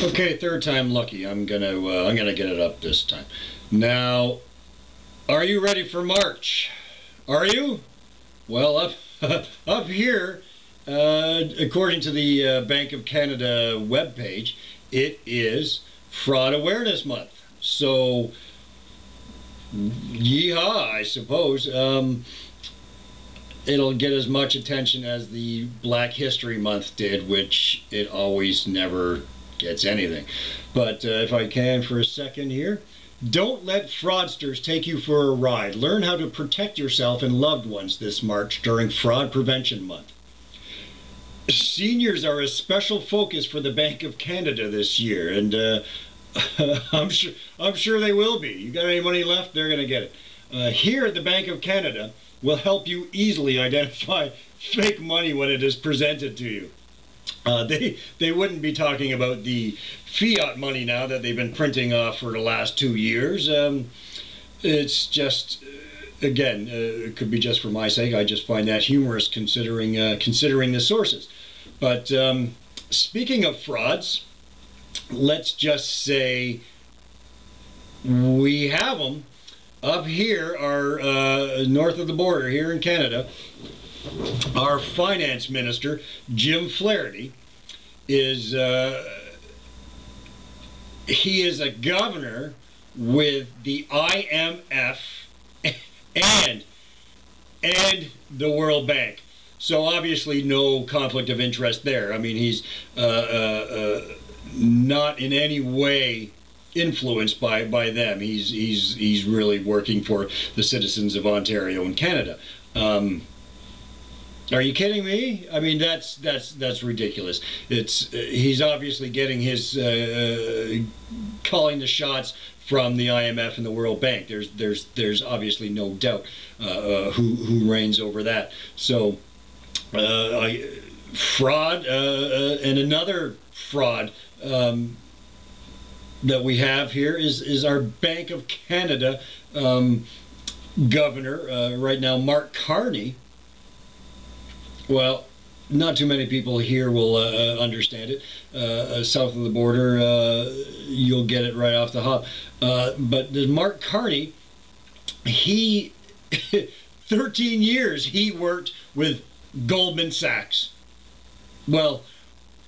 Okay, third time lucky. I'm gonna get it up this time. Now, are you ready for March? Are you? Well, up up here, according to the Bank of Canada webpage, it is Fraud Awareness Month. So, yeehaw, I suppose. It'll get as much attention as the Black History Month did, which it always never gets anything. But if I can for a second here. Don't let fraudsters take you for a ride. Learn how to protect yourself and loved ones this March during Fraud Prevention Month. Seniors are a special focus for the Bank of Canada this year, and I'm sure they will be. You got any money left? They're going to get it. Here at the Bank of Canada, will help you easily identify fake money when it is presented to you. They wouldn't be talking about the fiat money now that they've been printing off for the last 2 years. It's just, again, it could be just for my sake. I just find that humorous considering the sources. But speaking of frauds, let's just say we have them. Up here, our north of the border here in Canada, our finance minister, Jim Flaherty, is he is a governor with the IMF and the World Bank. So obviously no conflict of interest there. I mean, he's not in any way influenced by them. He's really working for the citizens of Ontario and Canada. Are you kidding me? I mean, that's ridiculous. He's obviously getting his calling the shots from the IMF and the World Bank. There's obviously no doubt who reigns over that. So fraud and another fraud that we have here is our Bank of Canada governor right now, Mark Carney. Well, not too many people here will understand it. South of the border, you'll get it right off the hop. But the Mark Carney, he 13 years he worked with Goldman Sachs. Well,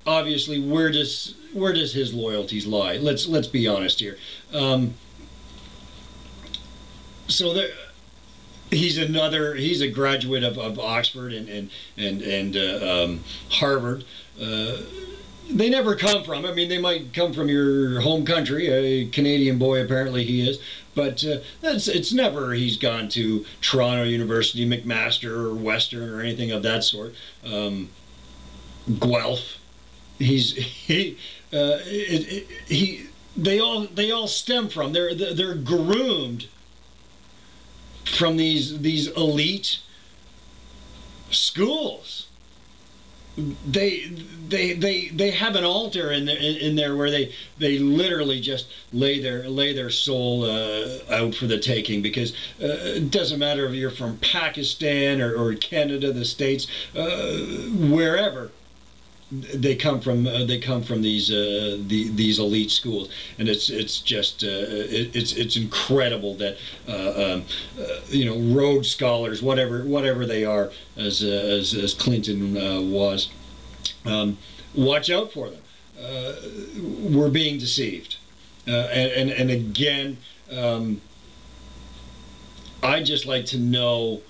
obviously, where does his loyalties lie? Let's be honest here. So there. He's a graduate of Oxford and Harvard. They never come from, I mean, they might come from your home country. A Canadian boy, apparently he is. But it's never he's gone to Toronto University, McMaster, or Western, or anything of that sort. Guelph. They all stem from. They're groomed from these elite schools. They have an altar in there where they literally just lay their soul out for the taking, because it doesn't matter if you're from Pakistan or Canada, the States, wherever. They come from these elite schools, and it's just it's incredible that Rhodes scholars, whatever they are, as Clinton was, watch out for them. We're being deceived, and again, I'd just like to know,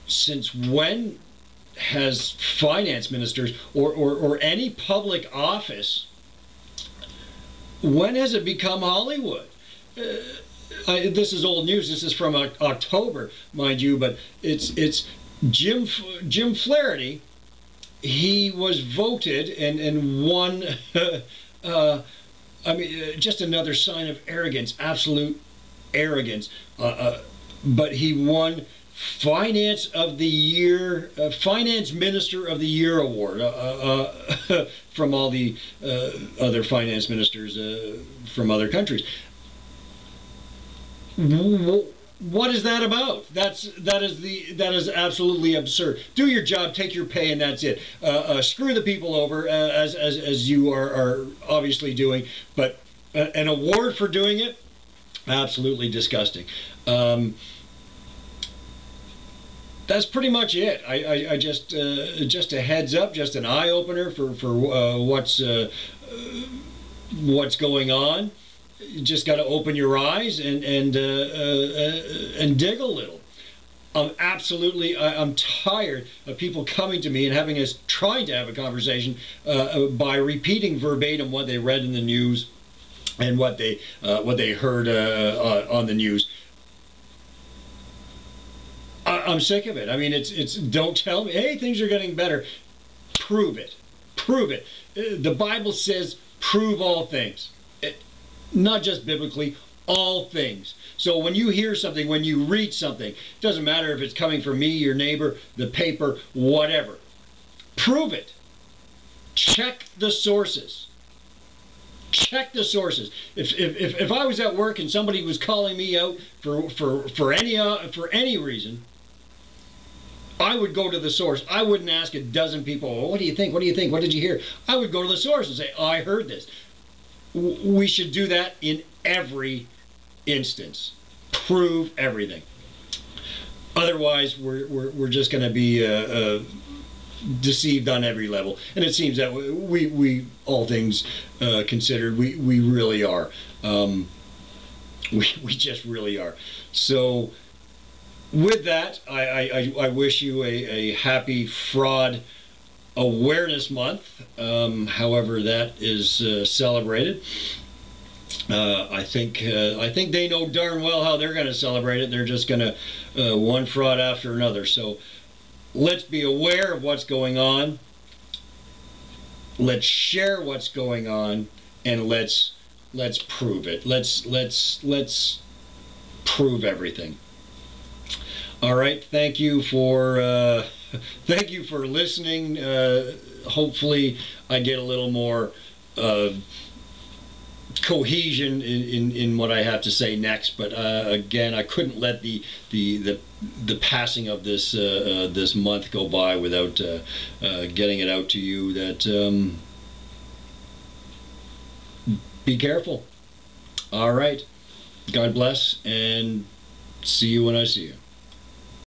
since when has finance ministers or any public office, when has it become Hollywood? This is old news. This is from October, mind you, but it's Jim Flaherty. He was voted and won. I mean, just another sign of arrogance, absolute arrogance. But he won Finance of the Year, Finance Minister of the Year award from all the other finance ministers from other countries. What is that about? That is absolutely absurd. Do your job, take your pay, and that's it. Screw the people over, as you are obviously doing. But an award for doing it, absolutely disgusting. That's pretty much it. I just a heads up, just an eye opener for what's going on. You just got to open your eyes and dig a little. I'm tired of people coming to me and having us trying to have a conversation by repeating verbatim what they read in the news and what they heard on the news. I'm sick of it. I mean, it's don't tell me, hey, things are getting better. Prove it. Prove it. The Bible says, prove all things. Not just biblically, all things. So when you hear something, when you read something, it doesn't matter if it's coming from me, your neighbor, the paper, whatever. Prove it. Check the sources. Check the sources. If I was at work and somebody was calling me out for any reason, I would go to the source. I wouldn't ask a dozen people, oh, what do you think? What do you think? What did you hear? I would go to the source and say, oh, I heard this. We should do that in every instance. Prove everything. Otherwise, we're just going to be deceived on every level. And it seems that we all things considered, we really are. We just really are. So with that, I wish you a happy fraud awareness month, however that is celebrated. I think they know darn well how they're going to celebrate it. They're just going to one fraud after another. So let's be aware of what's going on. Let's share what's going on, and let's prove it. Let's prove everything. All right. Thank you for listening. Hopefully, I get a little more cohesion in what I have to say next. But again, I couldn't let the passing of this month go by without getting it out to you. That be careful. All right. God bless, and see you when I see you.